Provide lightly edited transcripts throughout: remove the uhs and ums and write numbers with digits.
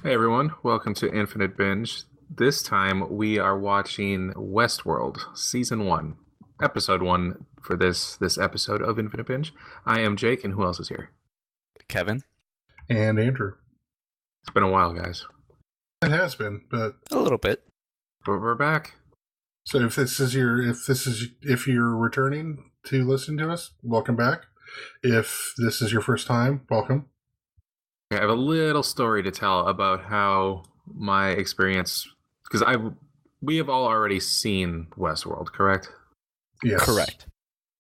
Hey everyone, welcome to Infinite Binge. This time we are watching Westworld Season 1, Episode 1 for this episode of Infinite Binge. I am Jake, and who else is here? Kevin? And Andrew. It's been a while, guys. It has been, but A little bit. But we're back. so if you're returning to listen to us, welcome back. If this is your first time, welcome. I have a little story to tell about how my experience, because we have all already seen Westworld, correct? Yes. Correct.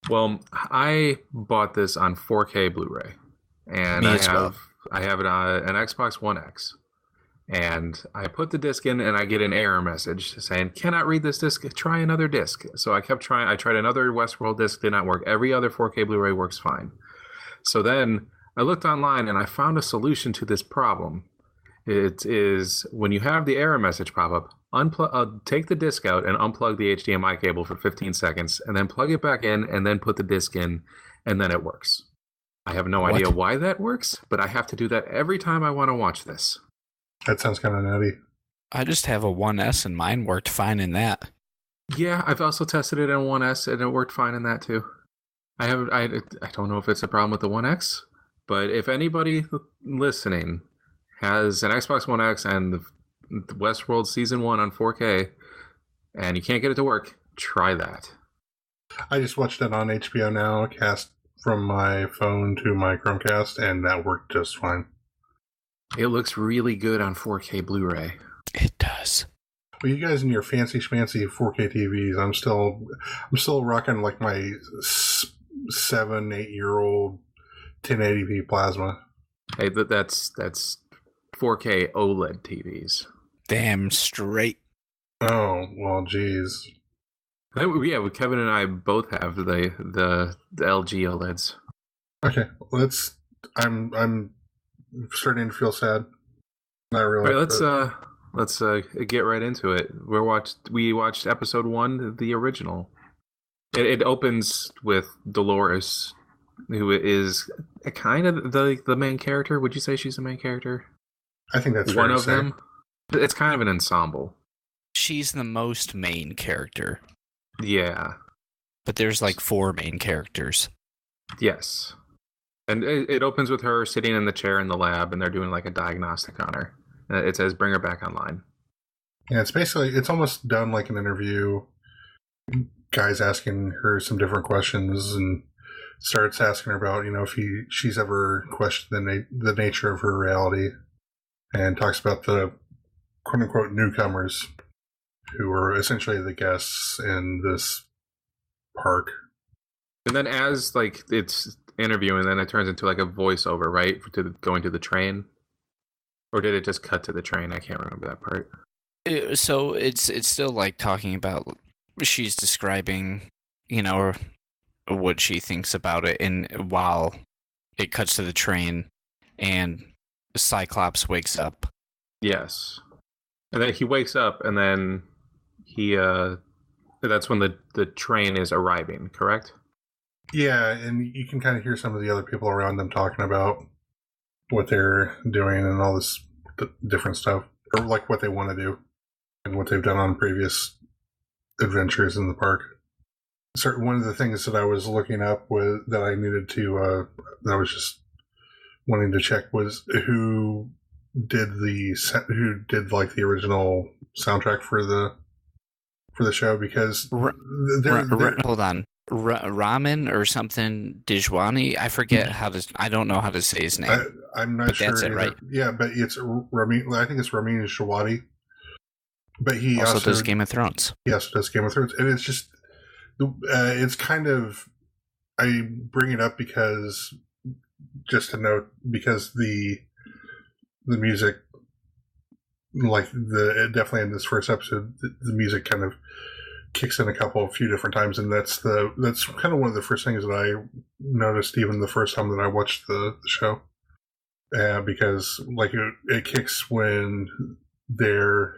Well, I bought this on 4K Blu-ray, and Me I as have well. I have it on an Xbox One X, and I put the disc in, and I get an error message saying, "Cannot read this disc. Try another disc." So I kept trying. I tried another Westworld disc, did not work. Every other 4K Blu-ray works fine. So then I looked online, and I found a solution to this problem. It is when you have the error message pop up, take the disc out and unplug the HDMI cable for 15 seconds, and then plug it back in, and then put the disc in, and then it works. I have no What? idea why that works, but I have to do that every time I want to watch this. That sounds kind of nutty. I just have a 1S and mine worked fine in that. Yeah, I've also tested it in 1S, and it worked fine in that too. I don't know if it's a problem with the 1X, but if anybody listening has an Xbox One X and the Westworld Season 1 on 4K, and you can't get it to work, try that. I just watched it on HBO Now, cast from my phone to my Chromecast, and that worked just fine. It looks really good on 4K Blu-ray. It does. Well, you guys and your fancy schmancy 4K TVs, I'm still rocking like my 7-8 year old 1080p plasma. Hey, that's 4K OLED TVs. Damn straight. Oh, well, geez. Yeah, Kevin and I both have the LG OLEDs. Okay, I'm starting to feel sad. Not really. All right, let's get right into it. We watched episode 1, the original. It opens with Dolores, who is a kind of the main character. Would you say she's the main character? I think that's One fair to of say. them. It's kind of an ensemble. She's the most main character. Yeah. But there's like 4 main characters. Yes. And it opens with her sitting in the chair in the lab, and they're doing like a diagnostic on her. It says, "Bring her back online." Yeah, it's almost done like an interview. Guys asking her some different questions and starts asking her about, if she's ever questioned the nature of her reality, and talks about the quote unquote newcomers who are essentially the guests in this park. And then as like it's interviewing, then it turns into like a voiceover, right? Going to the train. Or did it just cut to the train? I can't remember that part. So it's still like talking about, she's describing, what she thinks about it, and while it cuts to the train and Cyclops wakes up. Yes. And then he wakes up, and then that's when the train is arriving, correct? Yeah, and you can kind of hear some of the other people around them talking about what they're doing and all this different stuff, or like what they want to do and what they've done on previous adventures in the park. So one of the things that I was looking up that I needed to, that I was just wanting to check was who did like the original soundtrack for the show, because Hold on. Ramen or something Dijwani? I forget I don't know how to say his name. I'm not but sure. That's it, either. right? Yeah, but it's Ramin. I think it's Ramin Shawadi. But he also does Game of Thrones. Yes, does Game of Thrones, and it's just it's kind of, I bring it up because just to note, because the music, like definitely in this first episode, the music kind of kicks in a few different times, and that's kind of one of the first things that I noticed even the first time that I watched the show, because like it kicks when they're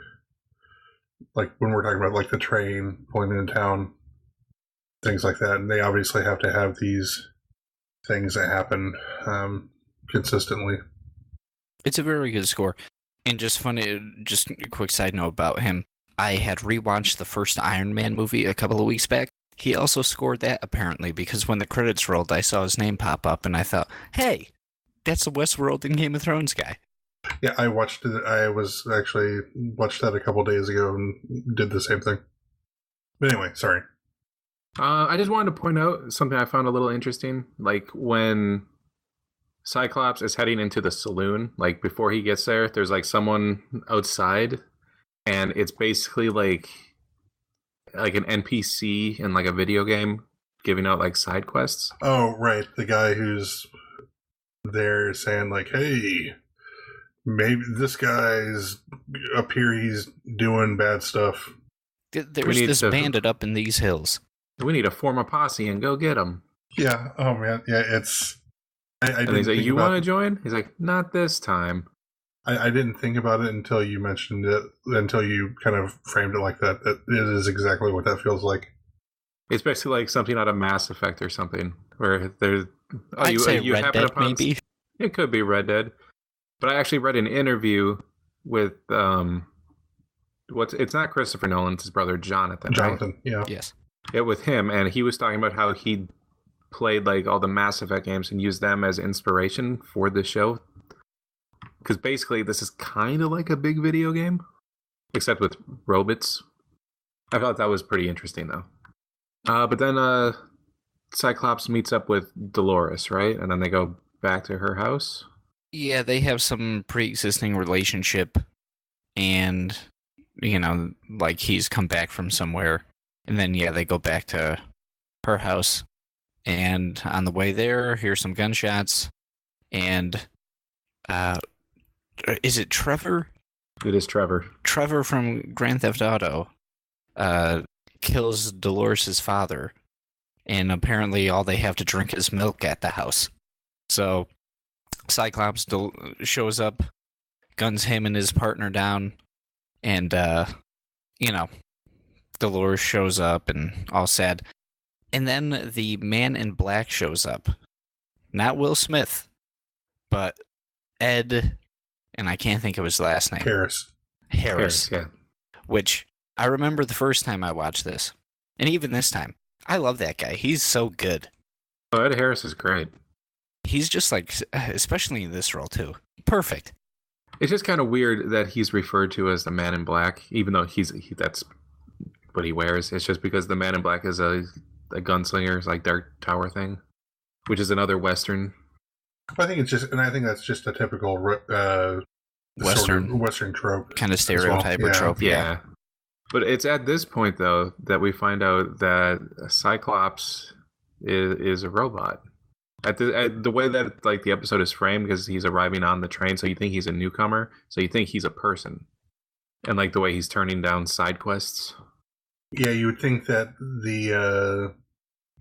like when we're talking about like the train pulling into town, things like that, and they obviously have to have these things that happen consistently. It's a very good score. And just a quick side note about him. I had rewatched the first Iron Man movie a couple of weeks back. He also scored that, apparently, because when the credits rolled, I saw his name pop up, and I thought, hey, that's the Westworld and Game of Thrones guy. Yeah, I watched it. I was actually watched that a couple days ago and did the same thing. But anyway, sorry. I just wanted to point out something I found a little interesting. Like when Cyclops is heading into the saloon, like before he gets there, there's like someone outside, and it's basically like an NPC in like a video game giving out like side quests. Oh, right. The guy who's there saying like, hey, maybe this guy's up here, he's doing bad stuff. There's this bandit up in these hills. We need to form a posse and go get him. Yeah. Oh, man. Yeah, it's... And he's like, you want to join? He's like, not this time. I didn't think about it until you mentioned it, until you kind of framed it like that. It is exactly what that feels like. It's basically like something out of Mass Effect or something, where there's... I'd say Red Dead, maybe. It could be Red Dead. But I actually read an interview with... it's not Christopher Nolan, it's his brother Jonathan. Jonathan, right? yeah. Yes. Yeah, with him, and he was talking about how he played like all the Mass Effect games and used them as inspiration for the show. Because basically, this is kind of like a big video game, except with robots. I thought that was pretty interesting, though. But then Cyclops meets up with Dolores, right? And then they go back to her house. Yeah, they have some pre-existing relationship, and, you know, like he's come back from somewhere. And then, yeah, they go back to her house. And on the way there, hear some gunshots. And, is it Trevor? It is Trevor. Trevor from Grand Theft Auto kills Dolores' father. And apparently all they have to drink is milk at the house. So Cyclops shows up, guns him and his partner down. And, you know, Dolores shows up and all sad. And then the man in black shows up. Not Will Smith, but Ed, and I can't think of his last name. Harris. Yeah. Which I remember the first time I watched this. And even this time. I love that guy. He's so good. Oh, Ed Harris is great. He's just like, especially in this role too. Perfect. It's just kind of weird that he's referred to as the Man in Black, even though that's what he wears. It's just because the Man in Black is a gunslinger, it's like Dark Tower thing, which is another Western. I think that's just a typical Western trope, kind of stereotype or trope. Yeah. But it's at this point though that we find out that Cyclops is a robot. At the way that like the episode is framed, because he's arriving on the train, so you think he's a newcomer, so you think he's a person, and like the way he's turning down side quests. Yeah, you would think that the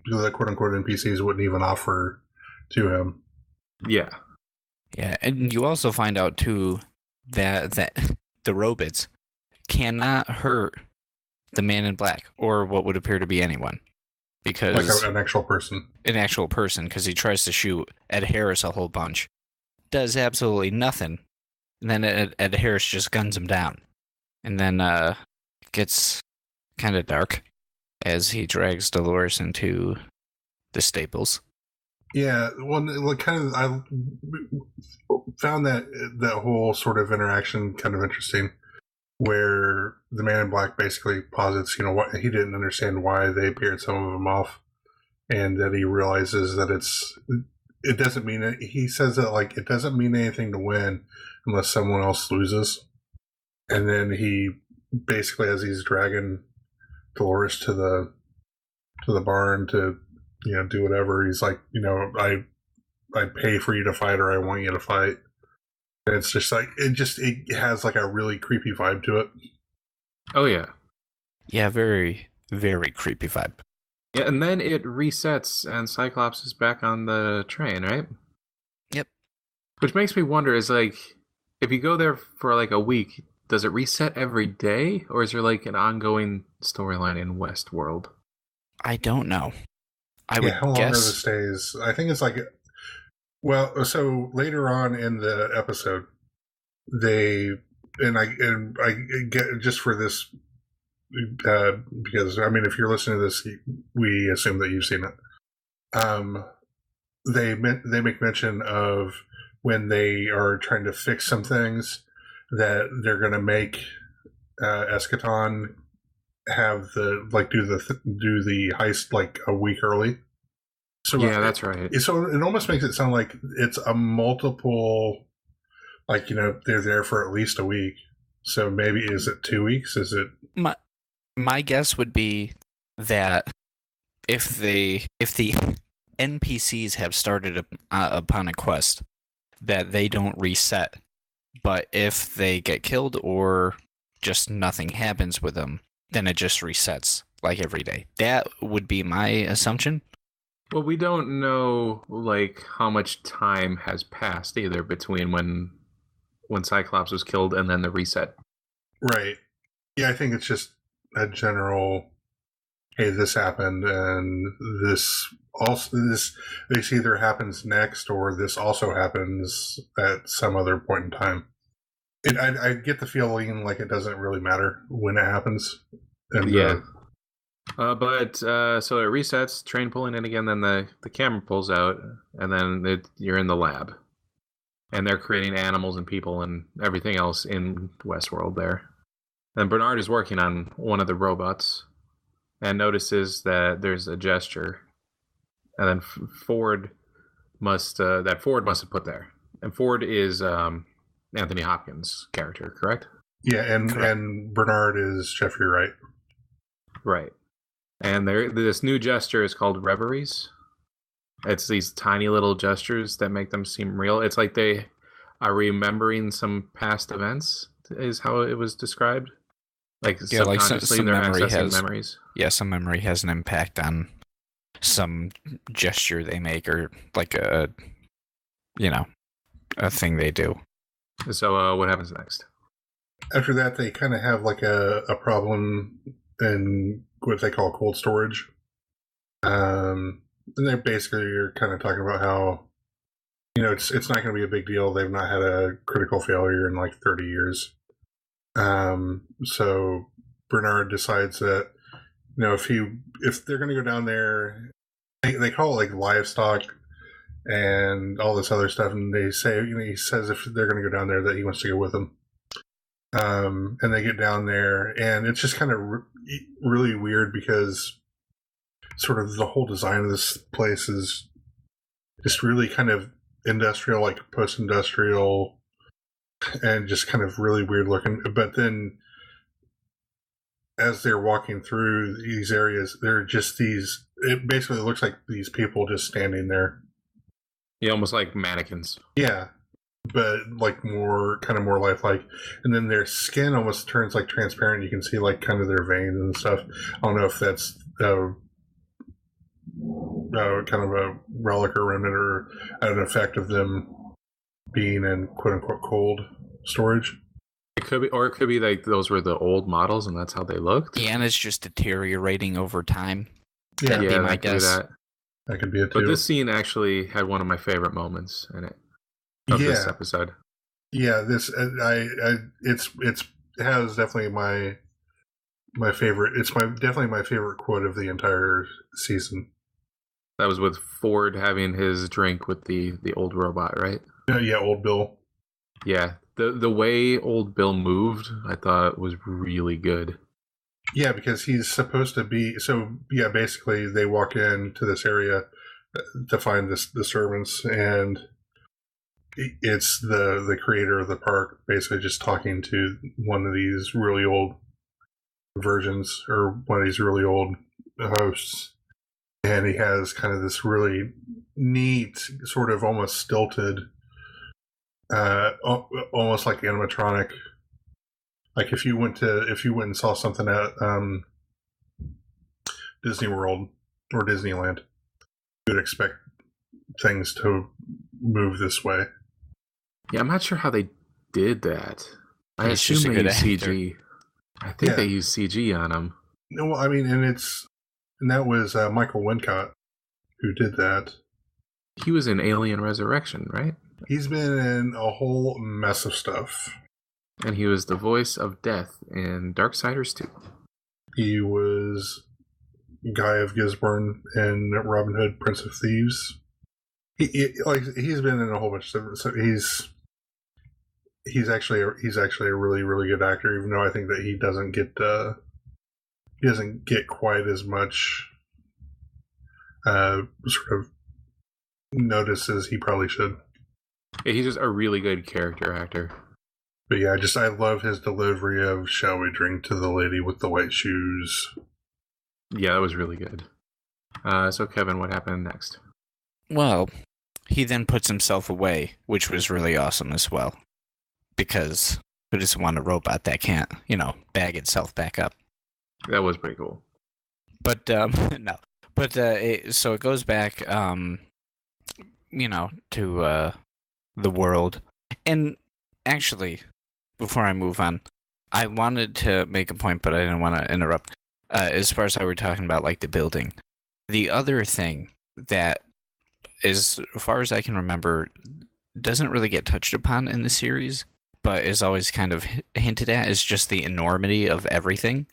quote unquote NPCs wouldn't even offer to him. Yeah. Yeah, and you also find out too that the robots cannot hurt the Man in Black or what would appear to be anyone, because like an actual person. An actual person, because he tries to shoot Ed Harris a whole bunch, does absolutely nothing, and then Ed Harris just guns him down, and then gets kind of dark as he drags Dolores into the stables. Yeah, well, I found that whole sort of interaction kind of interesting, where the Man in Black basically posits, what he didn't understand why they paired some of them off, and that he realizes that it doesn't mean he says that like it doesn't mean anything to win unless someone else loses, and then he basically, as he's dragging Dolores to the barn to do whatever, he's like, I pay for you to fight, or I want you to fight. And it's just like it has like a really creepy vibe to it. Oh yeah. Yeah, very, very creepy vibe. Yeah, and then it resets and Cyclops is back on the train, right? Yep. Which makes me wonder, is like, if you go there for like a week, does it reset every day? Or is there like an ongoing storyline in Westworld? I don't know. I would how long guess... are the stays? I think it's like, well, so later on in the episode, they and I get just for this because I mean, if you're listening to this, we assume that you've seen it. They make mention of when they are trying to fix some things that they're going to make Eschaton have the do the heist like a week early. So yeah, that's right. So it almost makes it sound like it's a multiple, like, you know, they're there for at least a week. So maybe, is it 2 weeks? Is it? My guess would be that if the NPCs have started upon a quest, that they don't reset. But if they get killed or just nothing happens with them, then it just resets like every day. That would be my assumption. Well, we don't know like how much time has passed either between when Cyclops was killed and then the reset. Right. Yeah, I think it's just a general, hey, this happened, and this either happens next or this also happens at some other point in time. I get the feeling like it doesn't really matter when it happens. And, yeah. So it resets, train pulling in again, then the camera pulls out, and then you're in the lab. And they're creating animals and people and everything else in Westworld there. And Bernard is working on one of the robots and notices that there's a gesture. And then Ford must have put there. And Ford is Anthony Hopkins' character, correct? Yeah, and Bernard is Jeffrey Wright. Right. And this new gesture is called Reveries. It's these tiny little gestures that make them seem real. It's like they are remembering some past events, is how it was described. Like subconsciously, some they're memory accessing memories. Yeah, some memory has an impact on some gesture they make, or like a thing they do. So what happens next? After that, they kind of have like a problem in what they call cold storage. And they basically are kind of talking about how, you know, it's not going to be a big deal. They've not had a critical failure in like 30 years. So Bernard decides that, you know, if they're going to go down there, they call it like livestock and all this other stuff, and they say, you know, he says if they're going to go down there that he wants to go with them. And they get down there, and it's just kind of really weird because sort of the whole design of this place is just really kind of industrial, like post-industrial, and just kind of really weird looking. But then as they're walking through these areas, they're just it basically looks like these people just standing there. Yeah, almost like mannequins. Yeah, but like more lifelike. And then their skin almost turns like transparent. You can see like kind of their veins and stuff. I don't know if that's kind of a relic or remnant or an effect of them being in quote unquote cold storage. It could be like those were the old models and that's how they looked. Yeah, and it's just deteriorating over time. Yeah, That'd be my guess. That could be it too. But this scene actually had one of my favorite moments in it of this episode. Yeah, this it has definitely my favorite. It's definitely my favorite quote of the entire season. That was with Ford having his drink with the old robot, right? Yeah, old Bill. Yeah, the way old Bill moved, I thought was really good. Yeah, because he's supposed to be. So yeah, basically they walk into this area to find the servants, and it's the creator of the park basically just talking to one of these really old versions, or one of these really old hosts, and he has kind of this really neat, sort of almost stilted, almost like animatronic. Like if you went and saw something at Disney World or Disneyland, you would expect things to move this way. Yeah, I'm not sure how they did that. I assume they used CG. I think they used CG on him. No, I mean, and that was Michael Wincott who did that. He was in Alien Resurrection, right? He's been in a whole mess of stuff. And he was the voice of Death in Darksiders 2. He was Guy of Gisborne in Robin Hood, Prince of Thieves. He's been in a whole bunch of stuff. So he's actually a really, really good actor, even though I think that he doesn't get quite as much sort of notice as he probably should. Yeah, he's just a really good character actor. But yeah, I love his delivery of "Shall we drink to the lady with the white shoes?" Yeah, that was really good. So Kevin, what happened next? Well, he then puts himself away, which was really awesome as well. Because who doesn't want a robot that can't, bag itself back up? That was pretty cool. But, no. But, so it goes back, to the world. And actually, before I move on, I wanted to make a point, but I didn't want to interrupt. As far as how we're talking about, like, the building. The other thing that, as far as I can remember, doesn't really get touched upon in the series, but is always kind of hinted at, is just the enormity of everything.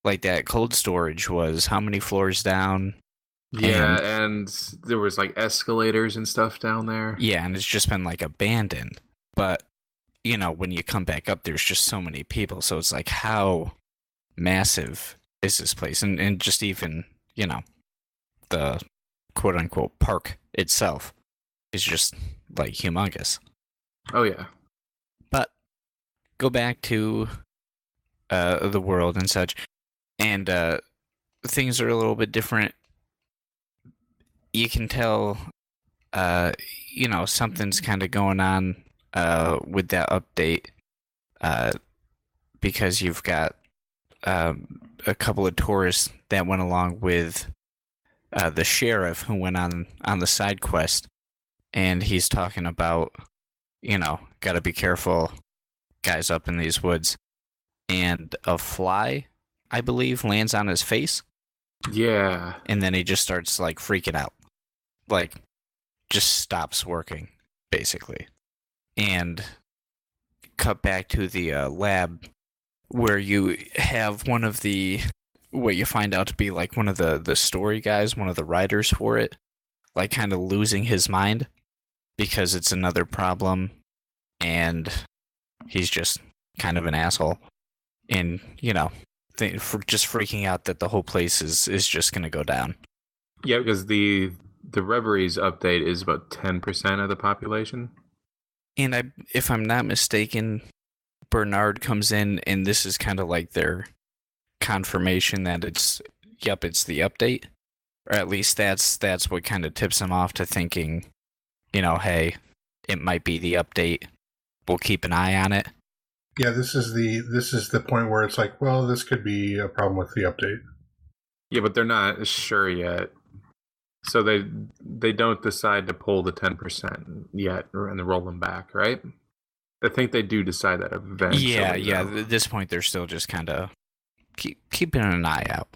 Like, that cold storage was how many floors down? Yeah, and there was, like, escalators and stuff down there. Yeah, and it's just been, like, abandoned. But, when you come back up, there's just so many people, so it's like, how massive is this place? And just even, the quote-unquote park itself is just, like, humongous. Oh, yeah. But go back to the world and such, and things are a little bit different. You can tell, something's kind of going on with that update, because you've got a couple of tourists that went along with the sheriff who went on the side quest, and he's talking about, got to be careful, guys up in these woods. And a fly, I believe, lands on his face. Yeah. And then he just starts, like, freaking out. Like, just stops working, basically. And cut back to the lab, where you have one of the, what you find out to be, like, one of the story guys, one of the writers for it, like, kind of losing his mind because it's another problem, and he's just kind of an asshole. And, just freaking out that the whole place is just going to go down. Yeah, because the Reveries update is about 10% of the population. And if I'm not mistaken, Bernard comes in, and this is kind of like their confirmation that it's the update. Or at least that's what kind of tips him off to thinking, hey, it might be the update. We'll keep an eye on it. Yeah, this is the point where it's like, well, this could be a problem with the update. Yeah, but they're not sure yet. So they don't decide to pull the 10% yet and roll them back, right? I think they do decide that eventually. Yeah. At this point, they're still just kind of keeping an eye out.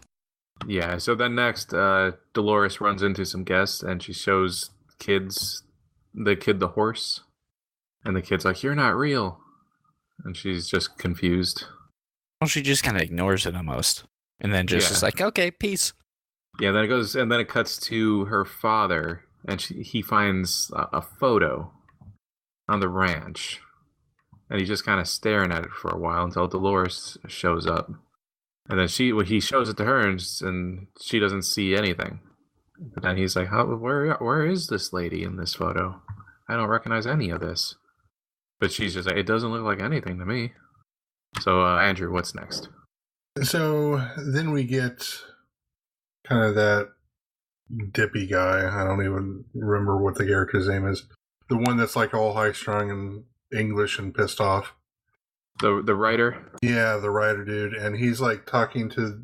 Yeah, so then next, Dolores runs into some guests, and she shows the kid the horse. And the kid's like, "You're not real." And she's just confused. Well, she just kind of ignores it almost. And then just is like, okay, peace. Yeah, then it cuts to her father, and he finds a photo on the ranch. And he's just kind of staring at it for a while until Dolores shows up. And then he shows it to her, and she doesn't see anything. But then he's like, where is this lady in this photo? I don't recognize any of this. But she's just like, it doesn't look like anything to me. So, Andrew, what's next? So then we get kind of that dippy guy. I don't even remember what the character's name is. The one that's like all high-strung and English and pissed off. The writer? Yeah, the writer dude. And he's like talking to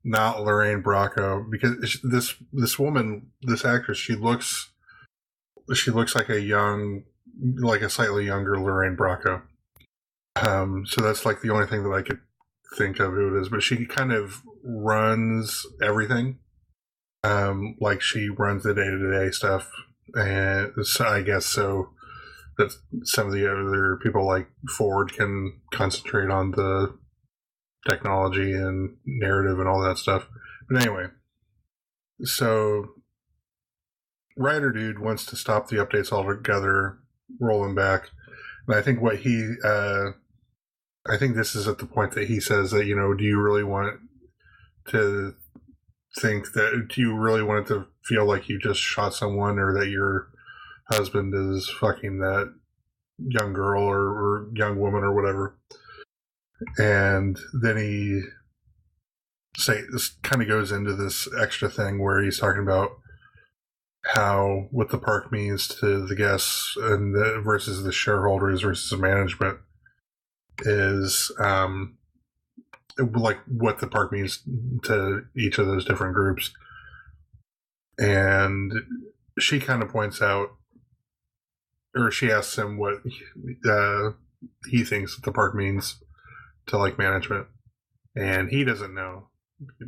not Lorraine Bracco, because this woman, this actress, she looks like a slightly younger Lorraine Bracco. So that's like the only thing that I could think of who it is. But she kind of runs everything. Like she runs the day-to-day stuff. And so I guess so that some of the other people like Ford can concentrate on the technology and narrative and all that stuff. But anyway, so Writer Dude wants to stop the updates altogether, roll them back. And I think I think this is at the point that he says that, do you really want to think that, do you really want it to feel like you just shot someone, or that your husband is fucking that young girl or young woman or whatever? And then he this kind of goes into this extra thing where he's talking about what the park means to the guests and versus the shareholders versus the management is like what the park means to each of those different groups. And she kind of points out, or she asks him what he thinks that the park means to like management, and he doesn't know.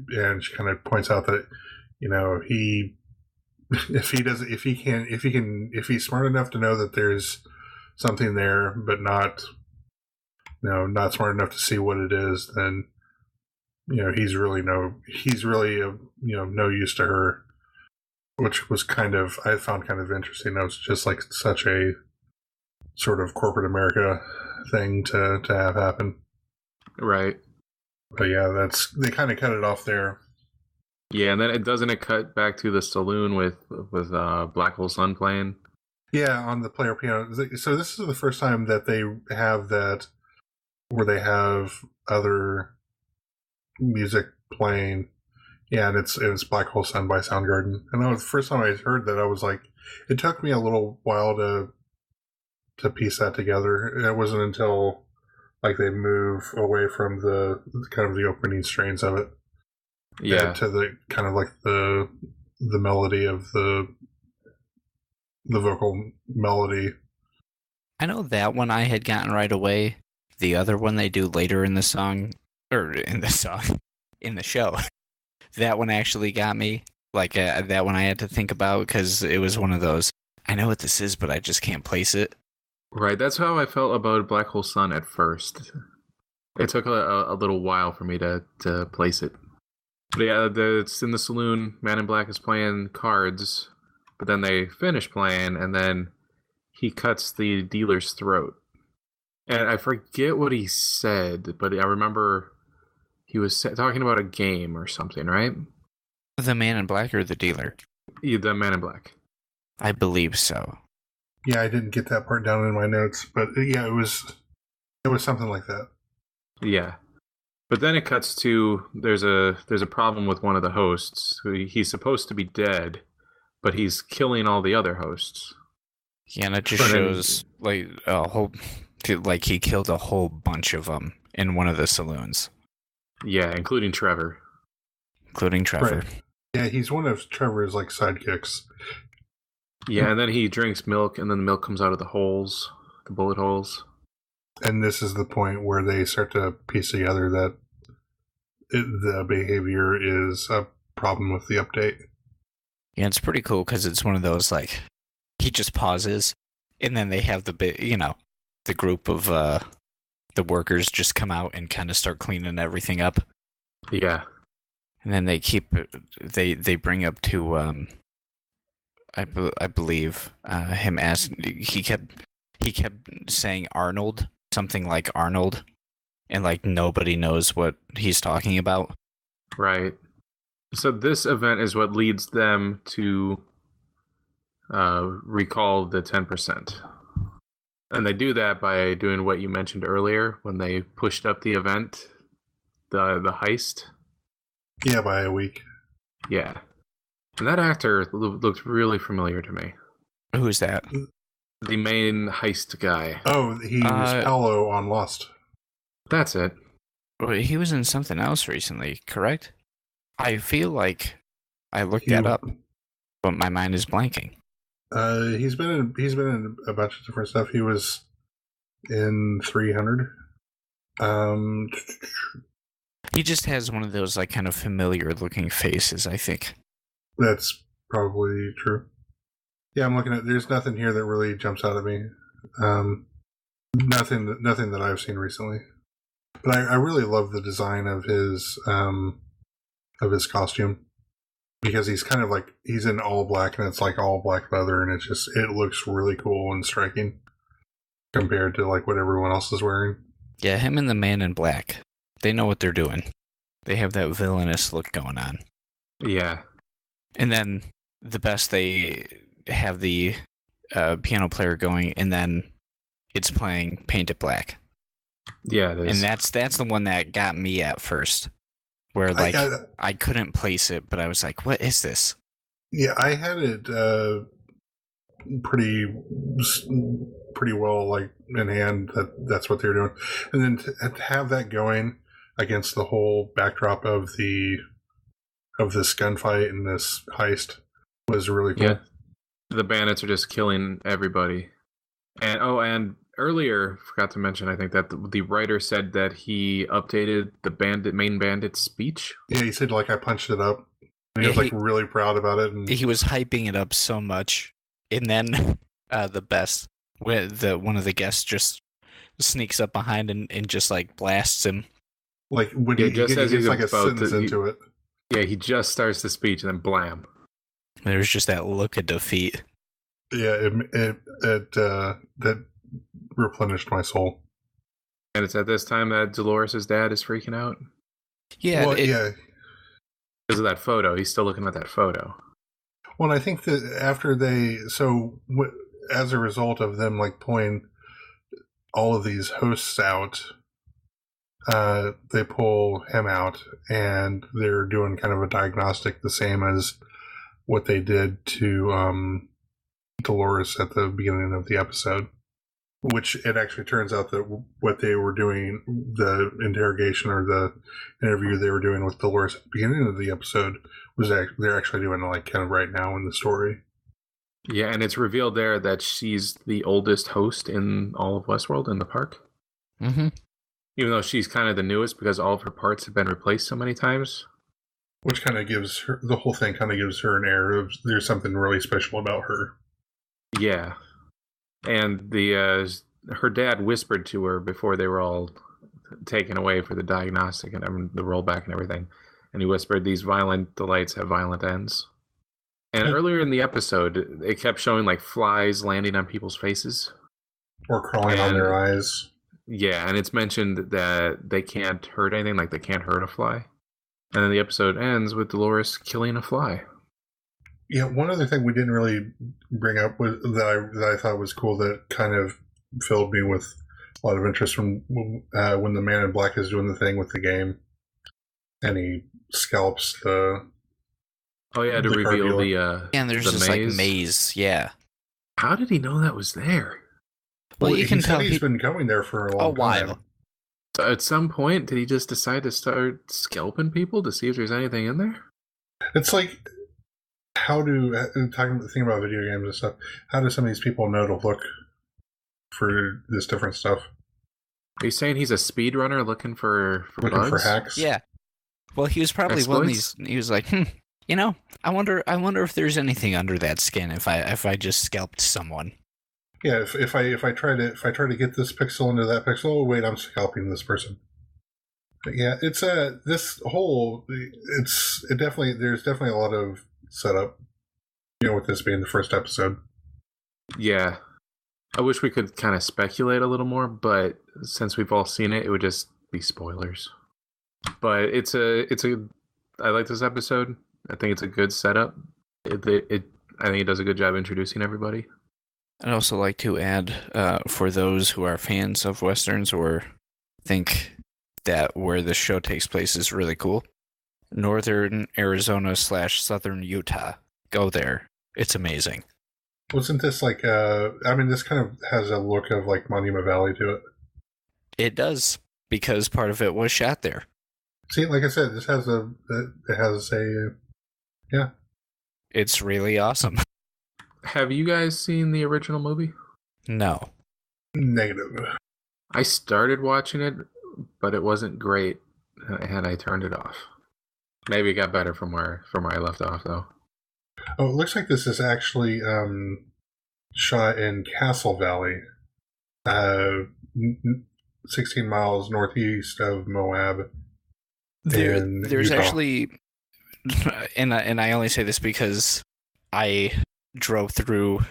And she kind of points out that if he's smart enough to know that there's something there, but not smart enough to see what it is, then he's really of no use to her, which was I found kind of interesting. It was just like such a sort of corporate America thing to have happen. Right. But yeah, they kind of cut it off there. Yeah, and then it cut back to the saloon with Black Hole Sun playing? Yeah, on the player piano. So this is the first time that they have that, where they have other music playing. Yeah, and it's Black Hole Sun by Soundgarden. And the first time I heard that, I was like, it took me a little while to piece that together. And it wasn't until like they move away from the kind of the opening strains of it, to the kind of like the melody of the vocal melody. I know that one I had gotten right away. The other one they do later in the song, or in the show, that one actually got me. Like that one I had to think about, because it was one of those, I know what this is, but I just can't place it. Right, that's how I felt about Black Hole Sun at first. It took a little while for me to place it. But yeah, it's in the saloon. Man in Black is playing cards, but then they finish playing, and then he cuts the dealer's throat. And I forget what he said, but I remember he was talking about a game or something, right? The Man in Black or the dealer? Yeah, the Man in Black. I believe so. Yeah, I didn't get that part down in my notes, but yeah, it was something like that. Yeah. But then it cuts to there's a problem with one of the hosts. He's supposed to be dead, but he's killing all the other hosts. Yeah, and it just shows like he killed a whole bunch of them in one of the saloons. Yeah, including Trevor. Right. Yeah, he's one of Trevor's like sidekicks. Yeah, and then he drinks milk, and then the milk comes out of the holes, the bullet holes. And this is the point where they start to piece together that the behavior is a problem with the update. Yeah, it's pretty cool because it's one of those, like, he just pauses, and then they have the group of the workers just come out and kind of start cleaning everything up. Yeah. And then they bring up to I believe him asking, he kept saying Arnold, something like Arnold, and like nobody knows what he's talking about. Right. So this event is what leads them to recall the 10%. And they do that by doing what you mentioned earlier when they pushed up the event, the heist. Yeah, by a week. Yeah. And that actor looked really familiar to me. Who's that? The main heist guy. Oh, he was Paolo on Lost. That's it. Well, he was in something else recently, correct? I feel like I looked that up, but my mind is blanking. He's been in a bunch of different stuff. He was in 300. He just has one of those like kind of familiar looking faces, I think. That's probably true. Yeah, I'm looking at. There's nothing here that really jumps out at me. Nothing that I've seen recently. But I really love the design of his costume, because he's kind of like, he's in all black and it's like all black leather, and it looks really cool and striking compared to like what everyone else is wearing. Yeah, him and the Man in Black, they know what they're doing. They have that villainous look going on. Yeah. And then the best, they have the piano player going, and then it's playing Painted Black. Yeah, it is. And that's the one that got me at first, where like I couldn't place it, but I was like, "What is this?" Yeah, I had it pretty well like in hand that's what they're doing, and then to have that going against the whole backdrop of this gunfight and this heist was really cool. Yeah, the bandits are just killing everybody, and earlier, forgot to mention, I think that the writer said that he updated the main bandit's speech. Yeah, he said, like, I punched it up. And he was, like, really proud about it. And he was hyping it up so much. And then the best, one of the guests just sneaks up behind and just, like, blasts him. Like, when he gets, like, a sentence into it. Yeah, he just starts the speech and then blam. There's just that look of defeat. Yeah, that replenished my soul. And it's at this time that Dolores' dad is freaking out. Yeah, well, yeah. Because of that photo, he's still looking at that photo. Well, I think that after as a result of them like pulling all of these hosts out, they pull him out, and they're doing kind of a diagnostic, the same as what they did to Dolores at the beginning of the episode. Which it actually turns out that what they were doing, the interrogation or the interview they were doing with Dolores at the beginning of the episode, was they're actually doing like kind of right now in the story. Yeah, and it's revealed there that she's the oldest host in all of Westworld in the park. Mm-hmm. Even though she's kind of the newest because all of her parts have been replaced so many times. Which kind of gives her, the whole thing kind of gives her an air of there's something really special about her. Yeah. And her dad whispered to her before they were all taken away for the diagnostic and the rollback and everything. And he whispered, "These violent delights have violent ends." And earlier in the episode, it kept showing like flies landing on people's faces. Or crawling on their eyes. Yeah, and it's mentioned that they can't hurt anything, like they can't hurt a fly. And then the episode ends with Dolores killing a fly. Yeah, one other thing we didn't really bring up that I thought was cool, that kind of filled me with a lot of interest when the Man in Black is doing the thing with the game, and he scalps the. Oh yeah, to reveal the and there's this maze. Like maze, yeah. How did he know that was there? Well, you can tell he's been going there for a long while. Time. So at some point, did he just decide to start scalping people to see if there's anything in there? It's like. Thinking about video games and stuff, how do some of these people know to look for this different stuff? Are you saying he's a speedrunner looking for bugs? For hacks? Yeah. Well, he was probably one of these. He was like, I wonder if there's anything under that skin if I just scalped someone. Yeah, if I try to get this pixel into that pixel, oh, wait, I'm scalping this person. But yeah, it's there's definitely a lot of setup, with this being the first episode. Yeah, I wish we could kind of speculate a little more, but since we've all seen it, it would just be spoilers. But I like this episode. I think it's a good setup. I think it does a good job introducing everybody. I'd also like to add, for those who are fans of Westerns or think that where the show takes place is really cool, Northern Arizona / Southern Utah. Go there. It's amazing. Wasn't this like, this kind of has a look of like Monument Valley to it. It does, because part of it was shot there. See, like I said, yeah. It's really awesome. Have you guys seen the original movie? No. Negative. I started watching it, but it wasn't great, and I turned it off. Maybe it got better from where I left off, though. Oh, it looks like this is actually shot in Castle Valley, uh, 16 miles northeast of Moab. There's Utah. actually, and I only say this because I drove through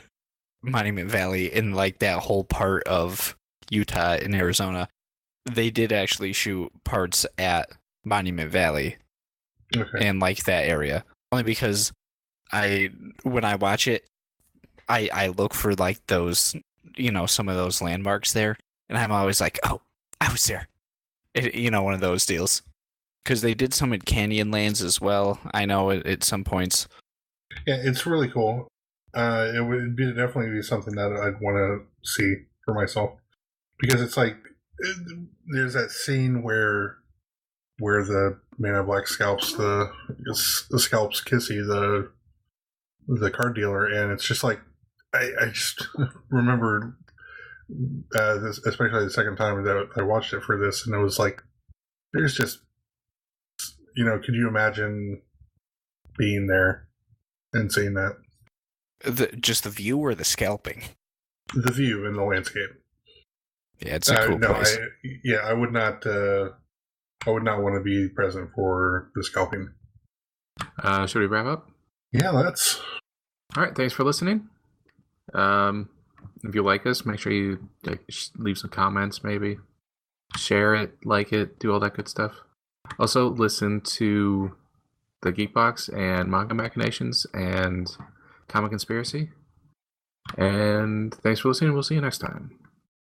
Monument Valley in like that whole part of Utah and Arizona. They did actually shoot parts at Monument Valley and like that area. Only because when I watch it, I look for like those, some of those landmarks there, and I'm always like, oh, I was there. One of those deals. Because they did some at Canyonlands as well. I know at some points. Yeah, it's really cool. It would definitely be something that I'd want to see for myself, because it's like there's that scene where the Man in Black scalps the scalps Kissy, the card dealer, and it's just like I just remember this, especially the second time that I watched it for this, and it was like there's just could you imagine being there and seeing that? Just the view or the scalping? The view and the landscape. Yeah, it's a cool place. I would not. I would not want to be present for the scalping. Should we wrap up? Yeah, let's. All right. Thanks for listening. If you like us, make sure you leave some comments. Maybe share it, like it, do all that good stuff. Also, listen to the Geekbox and Manga Machinations and Comic Conspiracy. And thanks for listening. We'll see you next time.